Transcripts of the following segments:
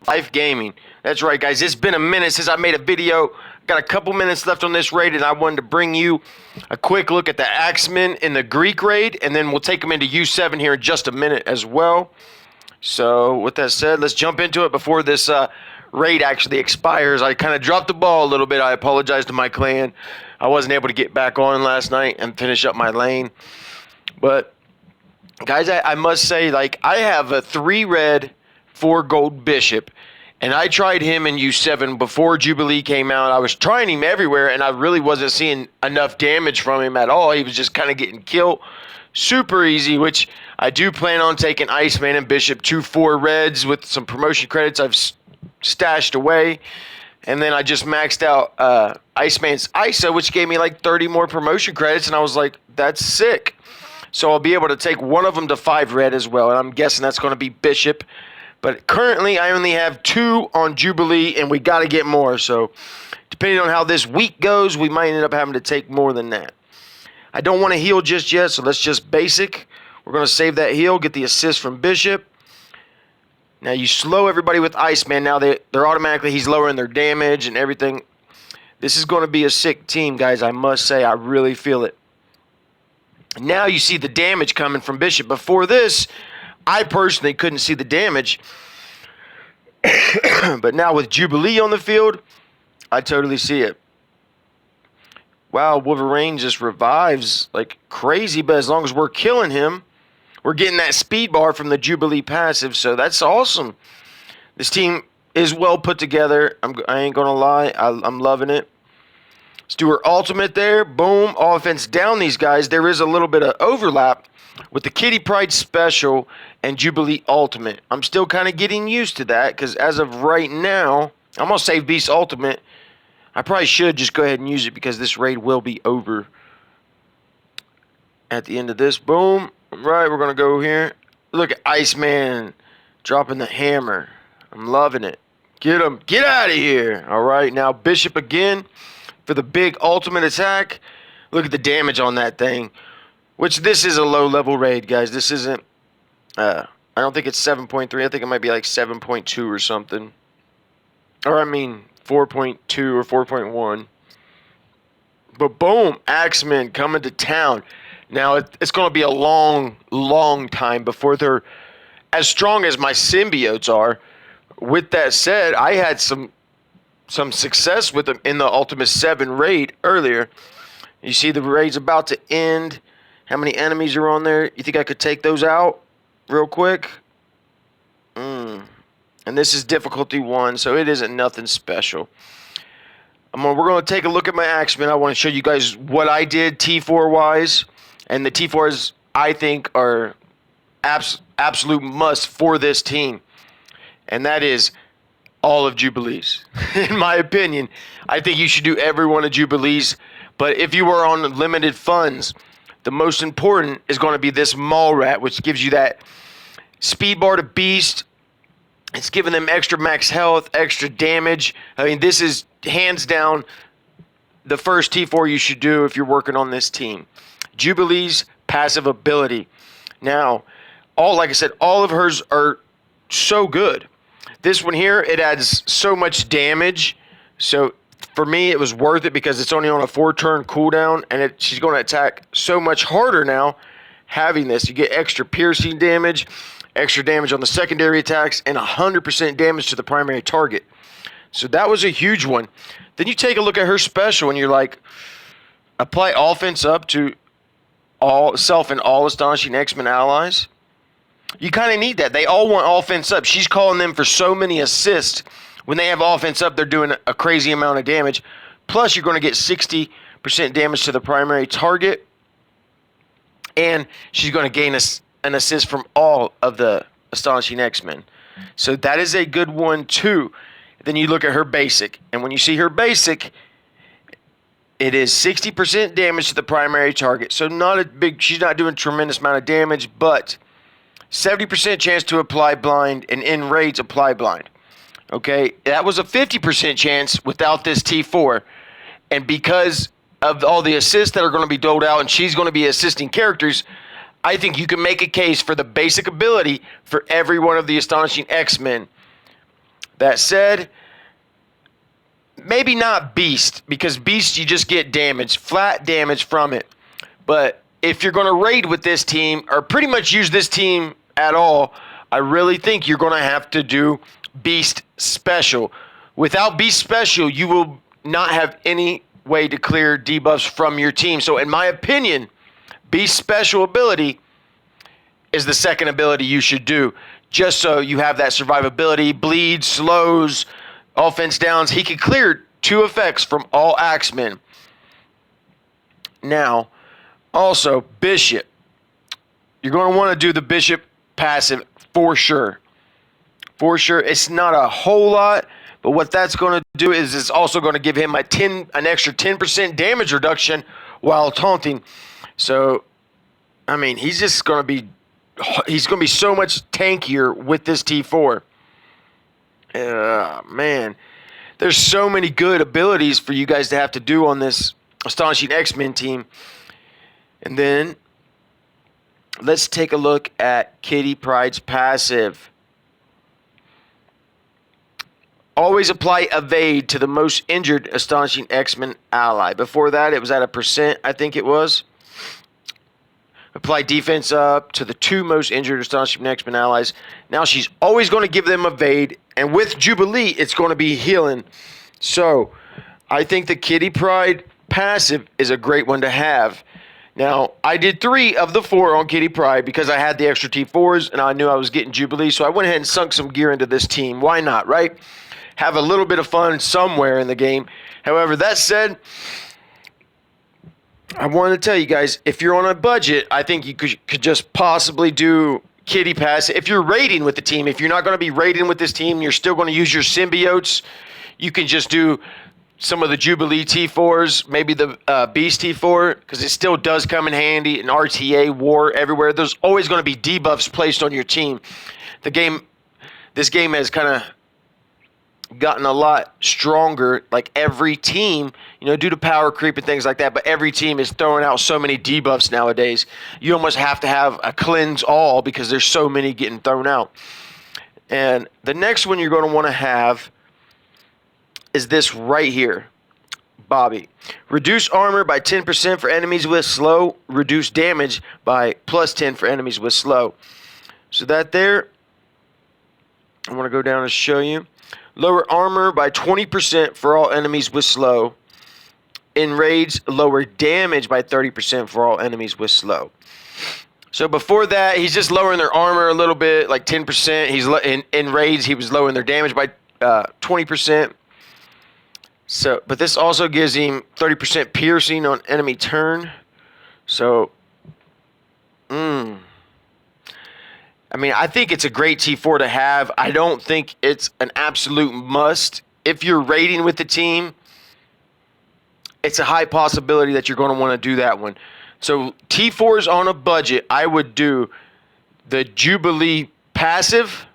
Life Gaming. That's right, guys. It's been a minute since I made a video. Got a couple minutes left on this raid, and I wanted to bring you a quick look at the Axemen in the Greek raid, and then we'll take them into U7 here in just a minute as well. So, with that said, let's jump into it before this raid actually expires. I kind of dropped the ball a little bit. I apologize to my clan. I wasn't able to get back on last night and finish up my lane. But, guys, I must say, like, I have a 3 red, 4 gold bishop. And I tried him in U7 before Jubilee came out. I was trying him everywhere, and I really wasn't seeing enough damage from him at all. He was just kind of getting killed super easy, which I do plan on taking Iceman and Bishop 2-4 reds with some promotion credits I've stashed away. And then I just maxed out Iceman's ISO, which gave me like 30 more promotion credits, and I was like, that's sick. So I'll be able to take one of them to 5 red as well, and I'm guessing that's going to be Bishop. But currently, I only have 2 on Jubilee, and we got to get more. So, depending on how this week goes, we might end up having to take more than that. I don't want to heal just yet, so let's just basic. We're going to save that heal, get the assist from Bishop. Now, you slow everybody with Iceman. Now, they're automatically, he's lowering their damage and everything. This is going to be a sick team, guys. I must say, I really feel it. Now, you see the damage coming from Bishop. Before this, I personally couldn't see the damage, but now with Jubilee on the field, I totally see it. Wow, Wolverine just revives like crazy, but as long as we're killing him, we're getting that speed bar from the Jubilee passive, so that's awesome. This team is well put together. I ain't going to lie. I'm loving it. Let's do her ultimate there. Boom. Offense down these guys. There is a little bit of overlap with the Kitty Pride Special and Jubilee Ultimate. I'm still kind of getting used to that because as of right now, I'm going to save Beast Ultimate. I probably should just go ahead and use it because this raid will be over at the end of this. Boom. Right, we're going to go here. Look at Iceman dropping the hammer. I'm loving it. Get him. Get out of here. All right, now Bishop again for the big ultimate attack. Look at the damage on that thing. Which this is a low-level raid, guys. This isn't, I don't think it's 7.3. I think it might be like 7.2 or something. Or, I mean, 4.2 or 4.1. But, boom, Axemen coming to town. Now, it's going to be a long, long time before they're as strong as my symbiotes are. With that said, I had some success with them in the Ultimate 7 raid earlier. You see the raid's about to end. How many enemies are on there? You think I could take those out real quick? And this is difficulty 1, so it isn't nothing special. We're going to take a look at my Axemen. I want to show you guys what I did T4-wise. And the T4s, I think, are absolute must for this team. And that is all of Jubilees. In my opinion, I think you should do every one of Jubilees. But if you are on limited funds, the most important is going to be this Mall Rat, which gives you that speed bar to Beast. It's giving them extra max health, extra damage. I mean, this is hands down the first T4 you should do if you're working on this team. Jubilee's passive ability. Now, like I said, all of hers are so good. This one here, it adds so much damage. So for me, it was worth it because it's only on a 4-turn cooldown, and she's going to attack so much harder now having this. You get extra piercing damage, extra damage on the secondary attacks, and 100% damage to the primary target. So that was a huge one. Then you take a look at her special, and you're like, apply offense up to self and all Astonishing X-Men allies. You kind of need that. They all want offense up. She's calling them for so many assists. When they have offense up, they're doing a crazy amount of damage. Plus, you're going to get 60% damage to the primary target. And she's going to gain an assist from all of the Astonishing X-Men. So that is a good one, too. Then you look at her basic. And when you see her basic, it is 60% damage to the primary target. So she's not doing a tremendous amount of damage, but 70% chance to apply blind, and in raids, apply blind. Okay, that was a 50% chance without this T4. And because of all the assists that are going to be doled out, and she's going to be assisting characters, I think you can make a case for the basic ability for every one of the Astonishing X-Men That said, maybe not Beast, because Beast you just get damage, flat damage from it. But if you're going to raid with this team, or pretty much use this team at all, I really think you're going to have to do Beast Special. Without Beast Special, you will not have any way to clear debuffs from your team. So in my opinion, Beast Special ability is the second ability you should do, just so you have that survivability, bleeds, slows, offense downs. He can clear 2 effects from all Axemen. Now, also, Bishop. You're going to want to do the Bishop passive for sure. For sure. It's not a whole lot, but what that's going to do is it's also going to give him an extra 10% damage reduction while taunting. So, I mean, he's going to be so much tankier with this T4. Man, there's so many good abilities for you guys to have to do on this Astonishing X-Men team. And then let's take a look at Kitty Pryde's passive. Always apply evade to the most injured Astonishing X-Men ally. Before that, it was at 1%, I think it was. Apply defense up to the 2 most injured Astonishing X-Men allies. Now she's always going to give them evade. And with Jubilee, it's going to be healing. So, I think the Kitty Pryde passive is a great one to have. Now, I did 3 of the 4 on Kitty Pryde because I had the extra T4s and I knew I was getting Jubilee. So I went ahead and sunk some gear into this team. Why not, right? Have a little bit of fun somewhere in the game. However, that said, I want to tell you guys, if you're on a budget, I think you could just possibly do Kitty Pass. If you're raiding with the team, if you're not going to be raiding with this team, you're still going to use your symbiotes, you can just do some of the Jubilee T4s, maybe the Beast T4, because it still does come in handy in RTA, War, everywhere. There's always going to be debuffs placed on your team. This game has kind of gotten a lot stronger, like every team, due to power creep and things like that, but every team is throwing out so many debuffs nowadays. You almost have to have a cleanse all because there's so many getting thrown out. And the next one you're going to want to have is this right here, Bobby. Reduce armor by 10% for enemies with slow. Reduce damage by +10 for enemies with slow. So that there, I want to go down and show you. Lower armor by 20% for all enemies with slow. In raids, lower damage by 30% for all enemies with slow. So before that, he's just lowering their armor a little bit, like 10%. He's in raids, he was lowering their damage by 20%. So, but this also gives him 30% piercing on enemy turn. So, I mean, I think it's a great T4 to have. I don't think it's an absolute must. If you're raiding with the team, it's a high possibility that you're going to want to do that one. So T4s on a budget, I would do the Jubilee passive,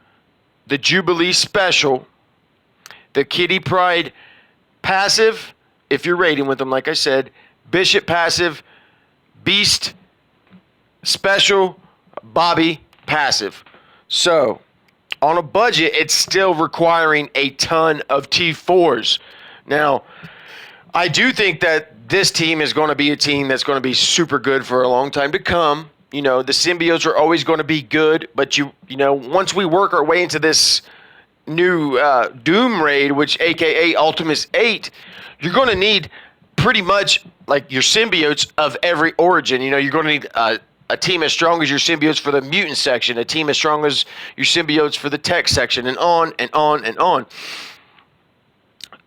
the Jubilee special, the Kitty Pryde passive, if you're raiding with them, like I said, Bishop passive, Beast special, Bobby passive. So, on a budget, it's still requiring a ton of T4s. Now, I do think that this team is going to be a team that's going to be super good for a long time to come. The symbiotes are always going to be good, but once we work our way into this new Doom raid, which aka Ultimus 8, you're going to need pretty much like your symbiotes of every origin. You're going to need a team as strong as your symbiotes for the mutant section, a team as strong as your symbiotes for the tech section, and on and on and on.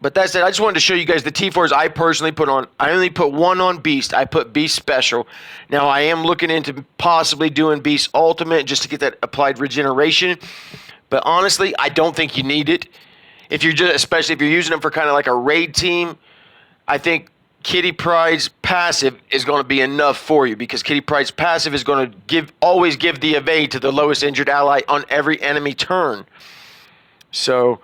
But that said, I just wanted to show you guys the T4s I personally put on. I only put 1 on Beast. I put Beast Special. Now, I am looking into possibly doing Beast Ultimate just to get that applied regeneration. But honestly, I don't think you need it. Especially if you're using them for kind of like a raid team, I think Kitty Pryde's passive is going to be enough for you, because Kitty Pryde's passive is going to always give the evade to the lowest injured ally on every enemy turn. So,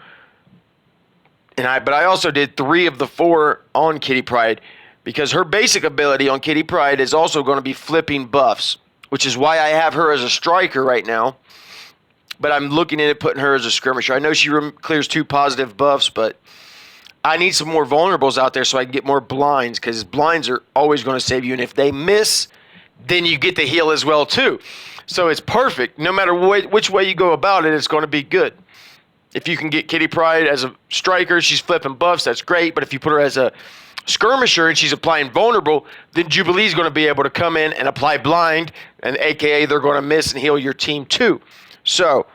but I also did 3 of the 4 on Kitty Pryde, because her basic ability on Kitty Pryde is also going to be flipping buffs, which is why I have her as a striker right now. but I'm looking at it, putting her as a skirmisher. I know she clears 2 positive buffs, but I need some more vulnerables out there so I can get more blinds, because blinds are always going to save you. And if they miss, then you get the heal as well too. So it's perfect. No matter which way you go about it, it's going to be good. If you can get Kitty Pryde as a striker, she's flipping buffs, that's great. But if you put her as a skirmisher and she's applying vulnerable, then Jubilee's going to be able to come in and apply blind, and AKA they're going to miss and heal your team too. So,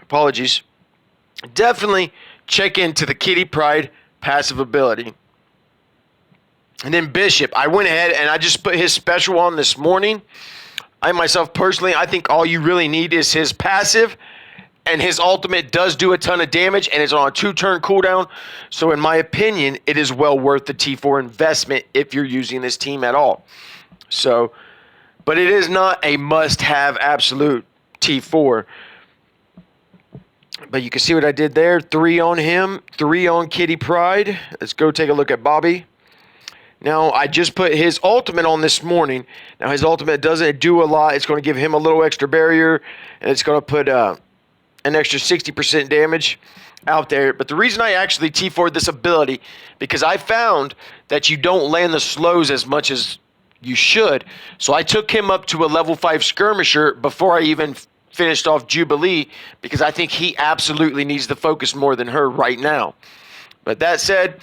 apologies. Definitely check into the Kitty Pryde passive ability. And then Bishop, I went ahead and I just put his special on this morning. I myself personally, I think all you really need is his passive, and his ultimate does do a ton of damage, and it's on a 2-turn cooldown. So in my opinion, it is well worth the T4 investment if you're using this team at all. So, but it is not a must-have absolute T4. But you can see what I did there. 3 on him, 3 on Kitty Pryde. Let's go take a look at Bobby. Now, I just put his ultimate on this morning. Now, his ultimate doesn't do a lot. It's going to give him a little extra barrier, and it's going to put an extra 60% damage out there. But the reason I actually T4'd this ability, because I found that you don't land the slows as much as you should. So I took him up to a level 5 skirmisher before I even finished off Jubilee, because I think he absolutely needs the focus more than her right now. But that said,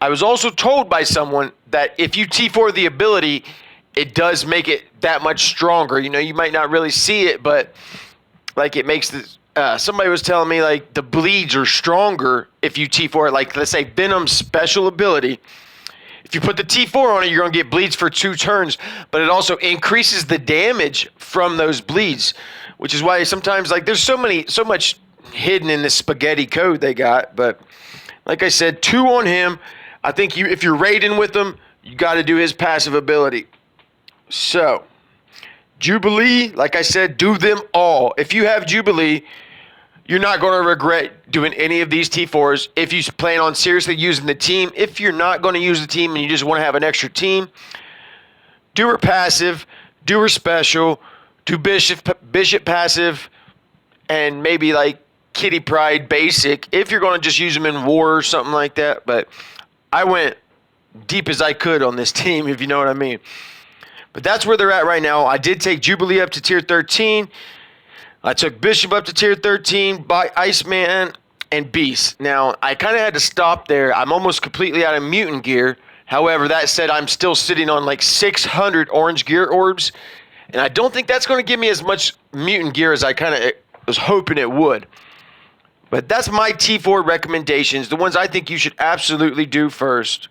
I was also told by someone that if you T4 the ability, it does make it that much stronger. You know, you might not really see it, but like it makes this. Somebody was telling me like the bleeds are stronger if you T4 it. Like, let's say Venom's special ability. If you put the T4 on it, you're going to get bleeds for 2 turns, but it also increases the damage from those bleeds, which is why sometimes like there's so much hidden in this spaghetti code they got. But like I said, 2 on him. I think if you're raiding with him, you got to do his passive ability. So, Jubilee, like I said, do them all. If you have Jubilee, you're not going to regret doing any of these T4s if you plan on seriously using the team. If you're not going to use the team and you just want to have an extra team, do her passive, do her special, do Bishop passive, and maybe like Kitty Pryde basic if you're going to just use them in war or something like that. But I went deep as I could on this team, if you know what I mean. But that's where they're at right now. I did take Jubilee up to tier 13. I took Bishop up to tier 13 by Iceman and Beast. Now, I kind of had to stop there. I'm almost completely out of mutant gear. However, that said, I'm still sitting on like 600 orange gear orbs. And I don't think that's going to give me as much mutant gear as I kind of was hoping it would. But that's my T4 recommendations, the ones I think you should absolutely do first.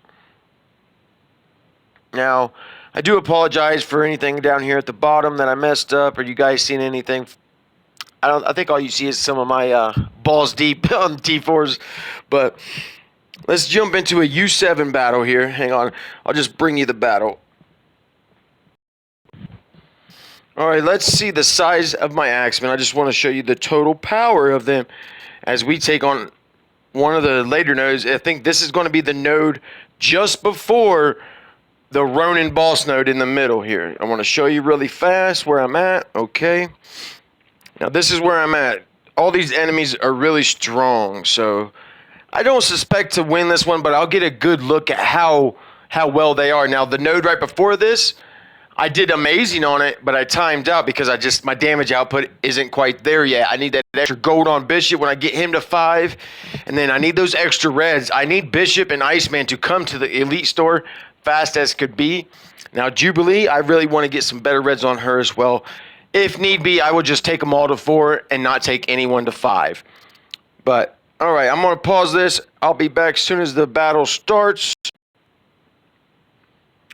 Now, I do apologize for anything down here at the bottom that I messed up, or you guys seen anything. I think all you see is some of my balls deep on T4s. But let's jump into a U7 battle here. Hang on. I'll just bring you the battle. All right, let's see the size of my Axemen. I just want to show you the total power of them as we take on one of the later nodes. I think this is going to be the node just before the Ronin boss node in the middle here. I want to show you really fast where I'm at. Okay. Now this is where I'm at. All these enemies are really strong, so I don't suspect to win this one, but I'll get a good look at how well they are. Now the node right before this, I did amazing on it, but I timed out because my damage output isn't quite there yet. I need that extra gold on Bishop when I get him to 5, and then I need those extra reds. I need Bishop and Iceman to come to the Elite store fast as could be. Now Jubilee, I really want to get some better reds on her as well. If need be, I would just take them all to 4 and not take anyone to 5. But, all right, I'm going to pause this. I'll be back as soon as the battle starts.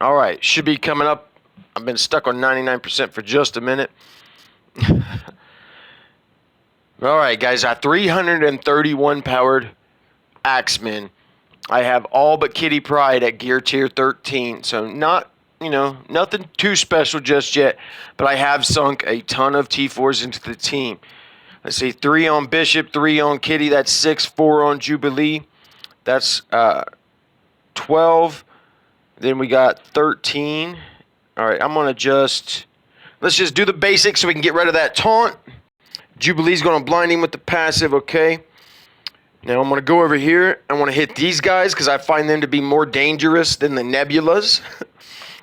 All right, should be coming up. I've been stuck on 99% for just a minute. All right, guys, I have 331 powered Axemen. I have all but Kitty Pryde at gear tier 13, so not, nothing too special just yet, but I have sunk a ton of T4s into the team. Let's see, 3 on Bishop, 3 on Kitty, that's 6, 4 on Jubilee, that's 12, then we got 13. All right, I'm going to let's just do the basics so we can get rid of that taunt. Jubilee's going to blind him with the passive, okay? Now I'm going to go over here. I want to hit these guys because I find them to be more dangerous than the Nebulas.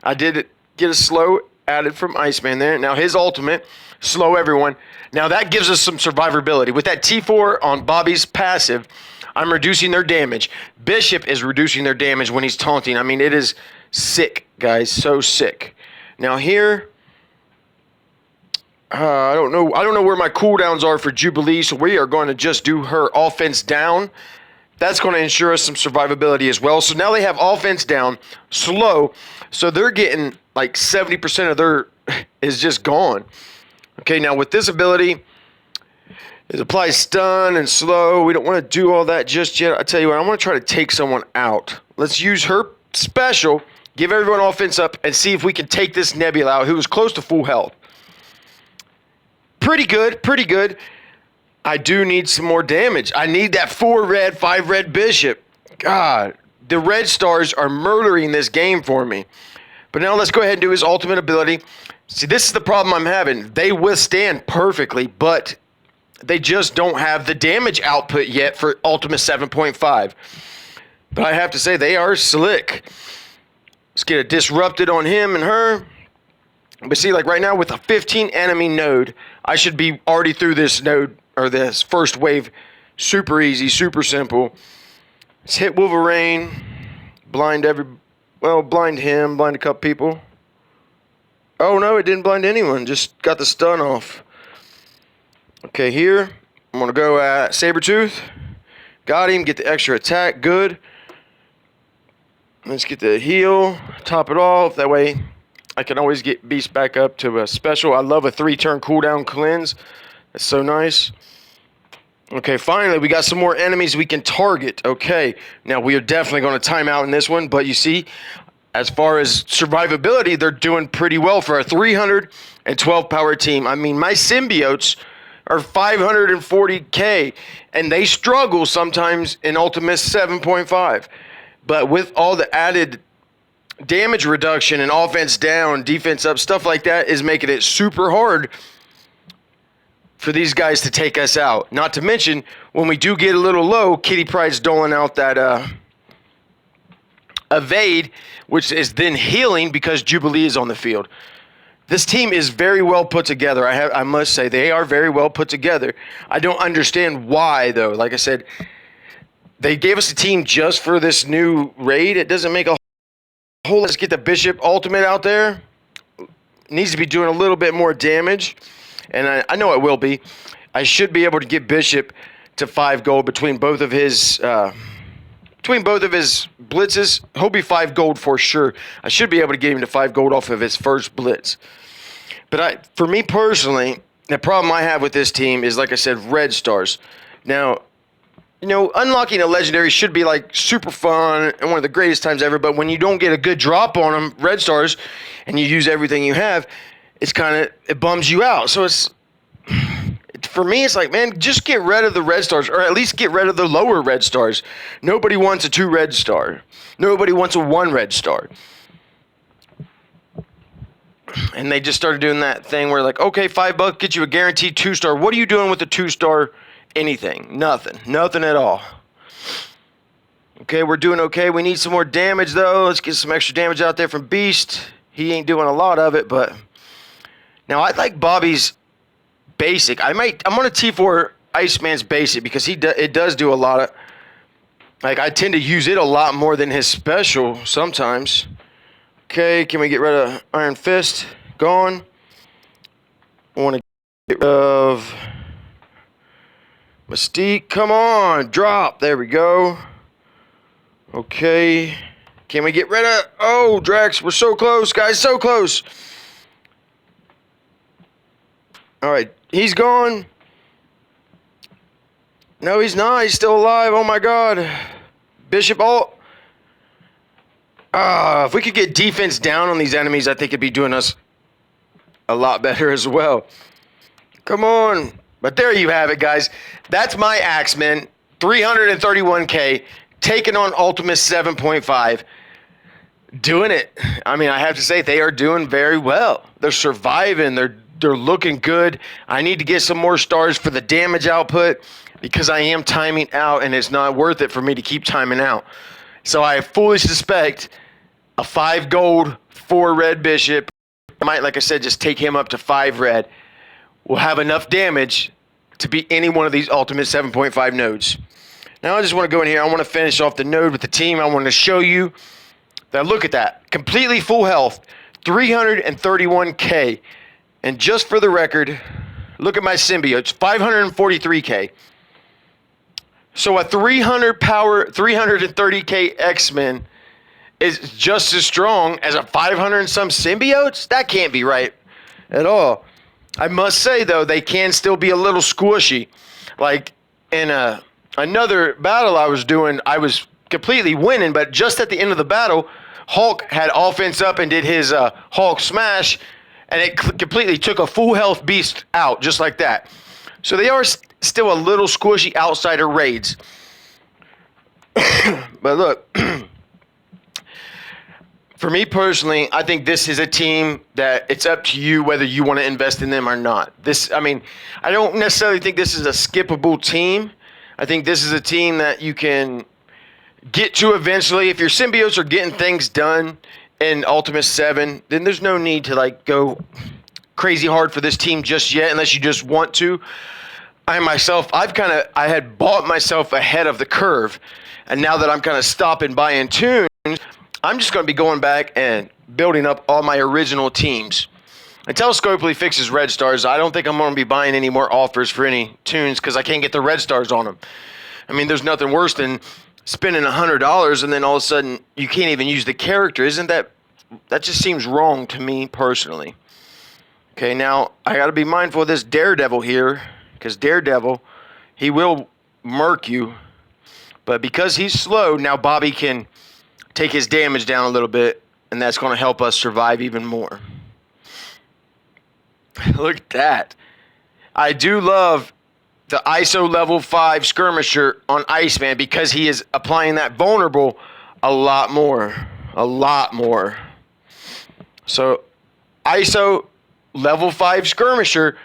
I did get a slow added from Iceman there. Now his ultimate, slow everyone. Now that gives us some survivability. With that T4 on Bobby's passive, I'm reducing their damage. Bishop is reducing their damage when he's taunting. I mean, it is sick, guys. So sick. Now here, I don't know where my cooldowns are for Jubilee, so we are going to just do her offense down. That's going to ensure us some survivability as well. So now they have offense down, slow, so they're getting like 70% of their is just gone. Okay, now with this ability, it applies stun and slow. We don't want to do all that just yet. I tell you what, I want to try to take someone out. Let's use her special, give everyone offense up, and see if we can take this Nebula out, who was close to full health. Pretty good, pretty good. I do need some more damage. I need that 4 red, 5 red Bishop. God, the red stars are murdering this game for me. But now let's go ahead and do his ultimate ability. See, this is the problem I'm having. They withstand perfectly, but they just don't have the damage output yet for Ultimate 7.5. But I have to say, they are slick. Let's get it disrupted on him and her. But see, like right now with a 15 enemy node, I should be already through this node, or this first wave. Super easy, super simple. Let's hit Wolverine. Blind him, blind a couple people. Oh no, it didn't blind anyone, just got the stun off. Okay, here, I'm going to go at Sabretooth. Got him, get the extra attack, good. Let's get the heal, top it off, that way I can always get Beast back up to a special. I love a 3-turn cooldown cleanse. That's so nice. Okay, finally, we got some more enemies we can target. Okay, now we are definitely going to time out in this one, but you see, as far as survivability, they're doing pretty well for a 312 power team. I mean, my symbiotes are 540k, and they struggle sometimes in Ultimate 7.5. But with all the added damage reduction and offense down, defense up, stuff like that is making it super hard for these guys to take us out. Not to mention, when we do get a little low, Kitty Pryde's doling out that evade, which is then healing because Jubilee is on the field. This team is very well put together. I must say, they are very well put together. I don't understand why, though. Like I said, they gave us a team just for this new raid. It doesn't make a whole. Let's get the Bishop ultimate out there. Needs to be doing a little bit more damage, and I know it will be. I should be able to get Bishop to 5 gold between both of his blitzes. He'll be 5 gold for sure. I should be able to get him to 5 gold off of his first blitz. But for me personally, the problem I have with this team is, like I said, red stars. Now, you know, unlocking a legendary should be like super fun and one of the greatest times ever, but when you don't get a good drop on them, red stars, and you use everything you have, it bums you out. So for me, it's like, man, just get rid of the red stars, or at least get rid of the lower red stars. Nobody wants a 2 red star. Nobody wants a 1 red star. And they just started doing that thing where, like, okay, $5 gets you a guaranteed 2-star. What are you doing with the 2-star? Anything. Nothing at all. Okay, we're doing okay. We need some more damage, though. Let's get some extra damage out there from Beast. He ain't doing a lot of it, but now I like Bobby's basic. I'm going to T4 Iceman's basic because it does do a lot of, like, I tend to use it a lot more than his special sometimes. Okay, can we get rid of Iron Fist? Gone. I want to get rid of Mystique. Come on, drop. There we go. Okay. Can we get rid of... Oh, Drax, we're so close, guys, so close. All right, he's gone. No, he's not. He's still alive. Oh, my God. Bishop ult. If we could get defense down on these enemies, I think it'd be doing us a lot better as well. Come on. But there you have it, guys. That's my Axemen. 331k. Taking on Ultimate 7.5. Doing it. I mean, I have to say, they are doing very well. They're surviving. They're they're looking good. I need to get some more stars for the damage output because I am timing out, and it's not worth it for me to keep timing out. So I fully suspect a 5 gold, 4 red bishop. I might, like I said, just take him up to 5 red. Will have enough damage to beat any one of these ultimate 7.5 nodes. Now I just want to go in here. I want to finish off the node with the team. I want to show you that. Look at that. Completely full health. 331k. And just for the record, look at my symbiotes. 543k. So a 300 power, 330k X-Men is just as strong as a 500 and some symbiotes? That can't be right at all. I must say, though, they can still be a little squishy. Like in another battle I was doing, I was completely winning, but just at the end of the battle, Hulk had offense up and did his Hulk smash, and it completely took a full health beast out, just like that. So they are still a little squishy outside of raids. But look, for me personally, I think this is a team that it's up to you whether you want to invest in them or not. I don't necessarily think this is a skippable team. I think this is a team that you can get to eventually. If your symbiotes are getting things done in Ultimate 7, then there's no need to go crazy hard for this team just yet unless you just want to. I had bought myself ahead of the curve, and now that I'm kind of stopping buying tunes, I'm just going to be going back and building up all my original teams. Until Scopely fixes red stars, I don't think I'm going to be buying any more offers for any tunes because I can't get the red stars on them. I mean, there's nothing worse than spending $100 and then all of a sudden you can't even use the character. Isn't that just seems wrong to me personally. Okay, now I got to be mindful of this Daredevil here because Daredevil, he will murk you. But because he's slow, now Bobby can take his damage down a little bit, and that's going to help us survive even more. Look at that. I do love the ISO level 5 skirmisher on Iceman because he is applying that vulnerable a lot more. A lot more. So ISO level 5 skirmisher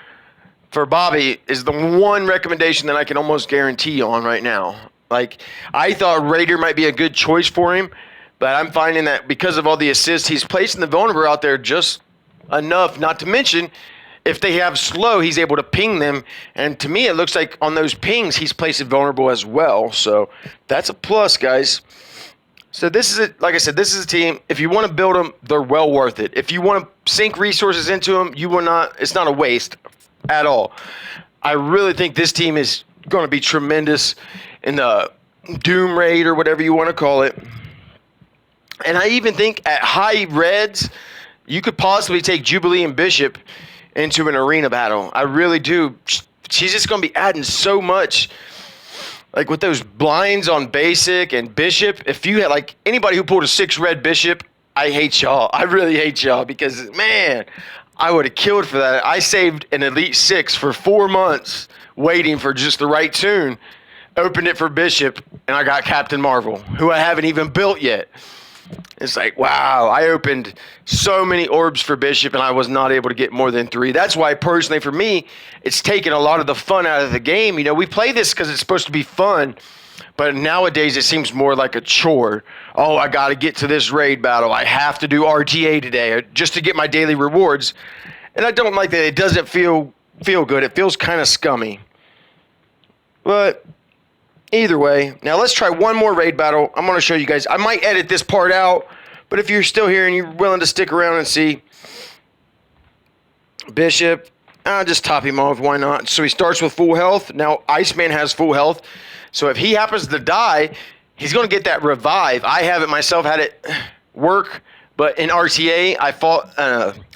for Bobby is the one recommendation that I can almost guarantee on right now. I thought Raider might be a good choice for him, but I'm finding that because of all the assists, he's placing the vulnerable out there just enough. Not to mention, if they have slow, he's able to ping them. And to me, it looks like on those pings, he's placing vulnerable as well. So that's a plus, guys. So this is it. Like I said, this is a team. If you want to build them, they're well worth it. If you want to sink resources into them, you will not. It's not a waste at all. I really think this team is going to be tremendous in the Doom Raid or whatever you want to call it. And I even think at high reds, you could possibly take Jubilee and Bishop into an arena battle. I really do. She's just going to be adding so much. Like with those blinds on Basic and Bishop, if you had anybody who pulled a 6 red Bishop, I hate y'all. I really hate y'all because, man, I would have killed for that. I saved an Elite 6 for 4 months waiting for just the right tune. Opened it for Bishop, and I got Captain Marvel, who I haven't even built yet. It's like, wow, I opened so many orbs for Bishop, and I was not able to get more than 3. That's why, personally, for me, it's taken a lot of the fun out of the game. You know, we play this because it's supposed to be fun, but nowadays it seems more like a chore. Oh, I got to get to this raid battle. I have to do RTA today just to get my daily rewards. And I don't like that. It doesn't feel good. It feels kind of scummy. But either way, now let's try one more raid battle. I'm going to show you guys. I might edit this part out, but if you're still here and you're willing to stick around and see Bishop, I'll just top him off. Why not? So he starts with full health. Now Iceman has full health. So if he happens to die, he's going to get that revive. I haven't myself had it work, but in RTA, I fought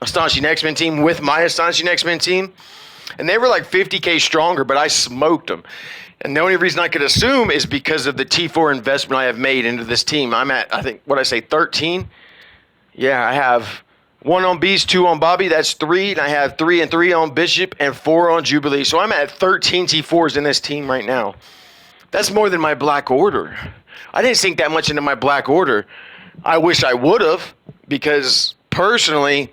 Astonishing X-Men team with my Astonishing X-Men team, and they were like 50k stronger, but I smoked them. And the only reason I could assume is because of the T4 investment I have made into this team. I'm at, I think, 13? Yeah, I have 1 on Beast, 2 on Bobby. That's 3. And I have 3 and 3 on Bishop and 4 on Jubilee. So I'm at 13 T4s in this team right now. That's more than my Black Order. I didn't sink that much into my Black Order. I wish I would have, because personally,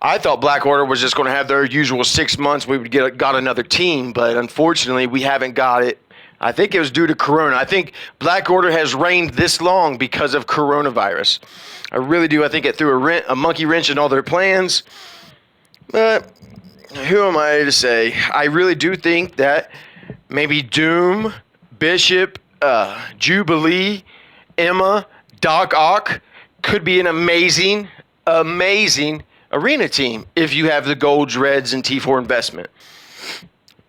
I thought Black Order was just going to have their usual 6 months. We would got another team, but unfortunately, we haven't got it. I think it was due to Corona. I think Black Order has reigned this long because of coronavirus. I really do. I think it threw a monkey wrench in all their plans. But who am I to say? I really do think that maybe Doom, Bishop, Jubilee, Emma, Doc Ock could be an amazing arena team if you have the golds, reds, and T4 investment.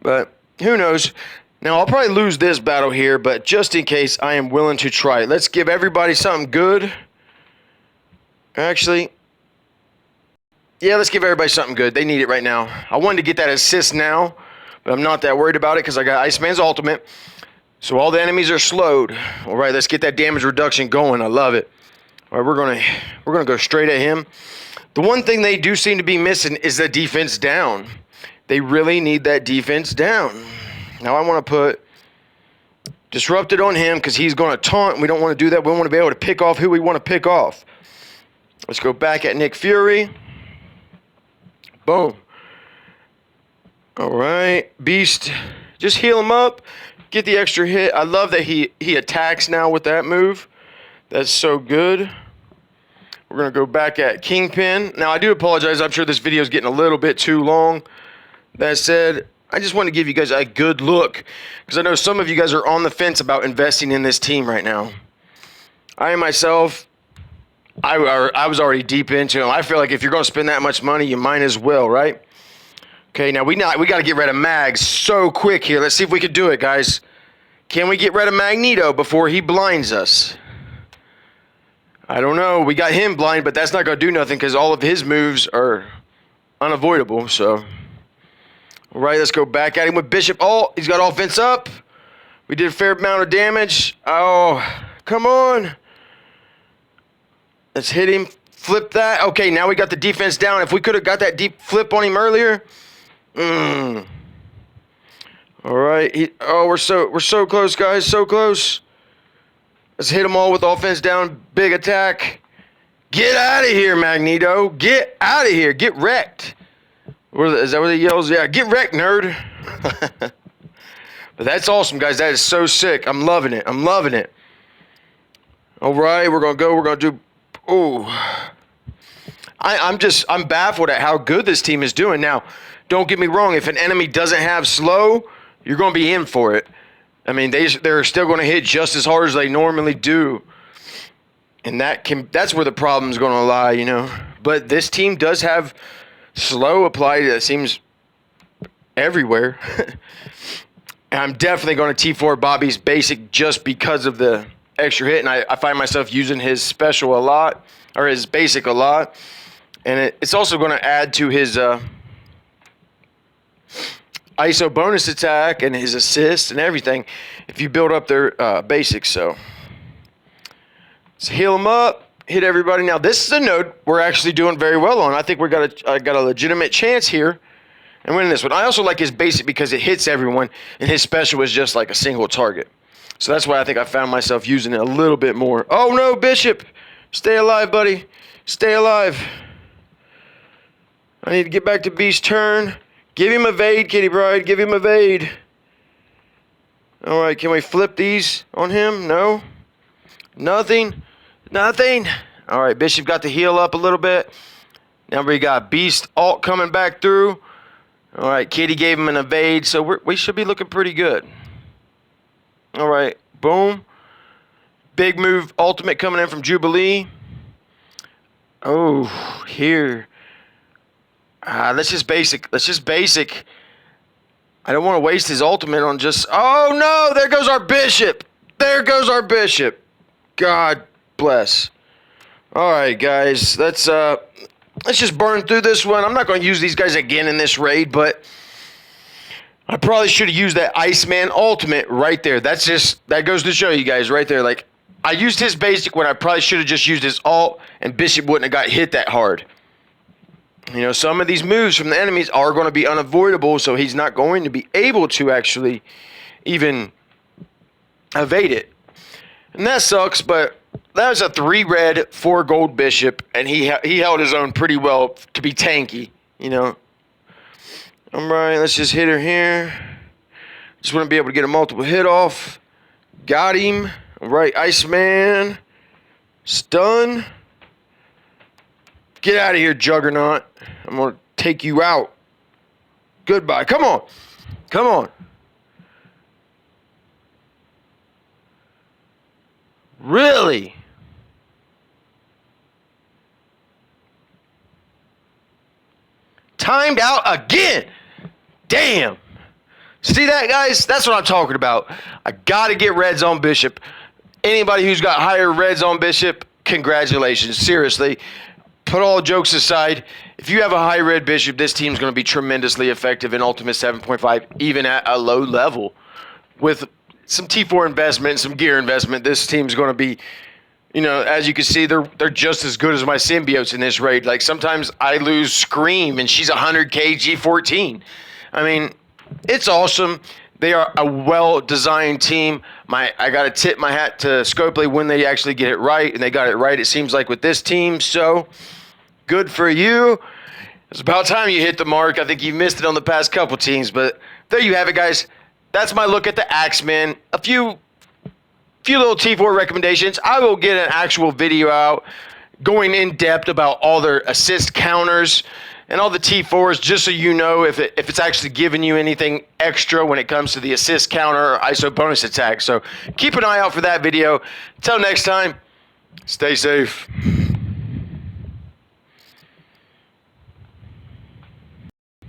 But who knows? Now, I'll probably lose this battle here, but just in case, I am willing to try it. Let's give everybody something good. Actually, yeah, let's give everybody something good. They need it right now. I wanted to get that assist now, but I'm not that worried about it because I got Iceman's ultimate. So all the enemies are slowed. All right, let's get that damage reduction going. I love it. All right, we're gonna go straight at him. The one thing they do seem to be missing is the defense down. They really need that defense down. Now I want to put Disrupted on him because he's going to taunt. We don't want to do that. We want to be able to pick off who we want to pick off. Let's go back at Nick Fury. Boom. All right. Beast. Just heal him up. Get the extra hit. I love that he attacks now with that move. That's so good. We're going to go back at Kingpin. Now, I do apologize. I'm sure this video is getting a little bit too long. That said, I just want to give you guys a good look because I know some of you guys are on the fence about investing in this team right now. I myself, I was already deep into him. I feel like if you're going to spend that much money, you might as well, right? Okay, now we got to get rid of Mags so quick here. Let's see if we can do it, guys. Can we get rid of Magneto before he blinds us? I don't know. We got him blind, but that's not going to do nothing because all of his moves are unavoidable. So, all right, let's go back at him with Bishop. Oh, he's got offense up. We did a fair amount of damage. Oh, come on. Let's hit him. Flip that. Okay, now we got the defense down. If we could have got that deep flip on him earlier. All right. We're so close, guys. So close. Let's hit them all with offense down. Big attack. Get out of here, Magneto. Get out of here. Get wrecked. Is that what he yells? Yeah, get wrecked, nerd. But that's awesome, guys. That is so sick. I'm loving it. I'm loving it. All right, we're going to go. We're going to do... Oh. I'm baffled at how good this team is doing. Now, don't get me wrong. If an enemy doesn't have slow, you're going to be in for it. I mean, they're still going to hit just as hard as they normally do. And that's where the problem's going to lie, you know. But this team does have slow applied, it seems, everywhere. And I'm definitely going to T4 Bobby's basic just because of the extra hit. And I find myself using his special a lot, or his basic a lot. And it's also going to add to his... ISO bonus attack and his assist and everything if you build up their basics. So let's heal them up, hit everybody. Now this is a node we're actually doing very well on. I think we got a legitimate chance here and winning this one. I also like his basic because it hits everyone and his special is just like a single target. So that's why I think I found myself using it a little bit more. Oh no, Bishop, stay alive, buddy, stay alive. I need to get back to Beast's turn. Give him evade, Kitty Bride. Give him evade. All right, can we flip these on him? No? Nothing? Nothing? All right, Bishop got to heal up a little bit. Now we got Beast ult coming back through. All right, Kitty gave him an evade, so we should be looking pretty good. All right, boom. Big move, ultimate coming in from Jubilee. Oh, here. Let's just basic. Let's just basic. I don't want to waste his ultimate on just... Oh, no! There goes our Bishop! There goes our Bishop! God bless. All right, guys. Let's just burn through this one. I'm not going to use these guys again in this raid, but... I probably should have used that Iceman ultimate right there. That goes to show you guys right there. Like, I used his basic when I probably should have just used his ult, and Bishop wouldn't have got hit that hard. You know, some of these moves from the enemies are going to be unavoidable, so he's not going to be able to actually even evade it. And that sucks, but that was a 3 red, 4 gold bishop, and he held his own pretty well to be tanky, you know. All right, let's just hit her here. Just want to be able to get a multiple hit off. Got him. All right, Iceman. Stun. Get out of here, Juggernaut. I'm going to take you out. Goodbye. Come on. Come on. Really? Timed out again. Damn. See that, guys? That's what I'm talking about. I got to get reds on Bishop. Anybody who's got higher reds on Bishop, congratulations. Seriously. Put all jokes aside. If you have a high red Bishop, this team's going to be tremendously effective in Ultimate 7.5, even at a low level. With some T4 investment, some gear investment, this team's going to be, you know, as you can see, they're just as good as my symbiotes in this raid. Like, sometimes I lose Scream, and she's 100k G14. I mean, it's awesome. They are a well-designed team. I got to tip my hat to Scopely when they actually get it right, and they got it right, it seems like, with this team. So, good for you. It's about time you hit the mark. I think you missed it on the past couple teams, but there you have it, guys. That's my look at the Axeman. A few little T4 recommendations. I will get an actual video out going in depth about all their assist counters and all the T4s, just so you know if it's actually giving you anything extra when it comes to the assist counter or ISO bonus attack. So keep an eye out for that video. Until next time, stay safe.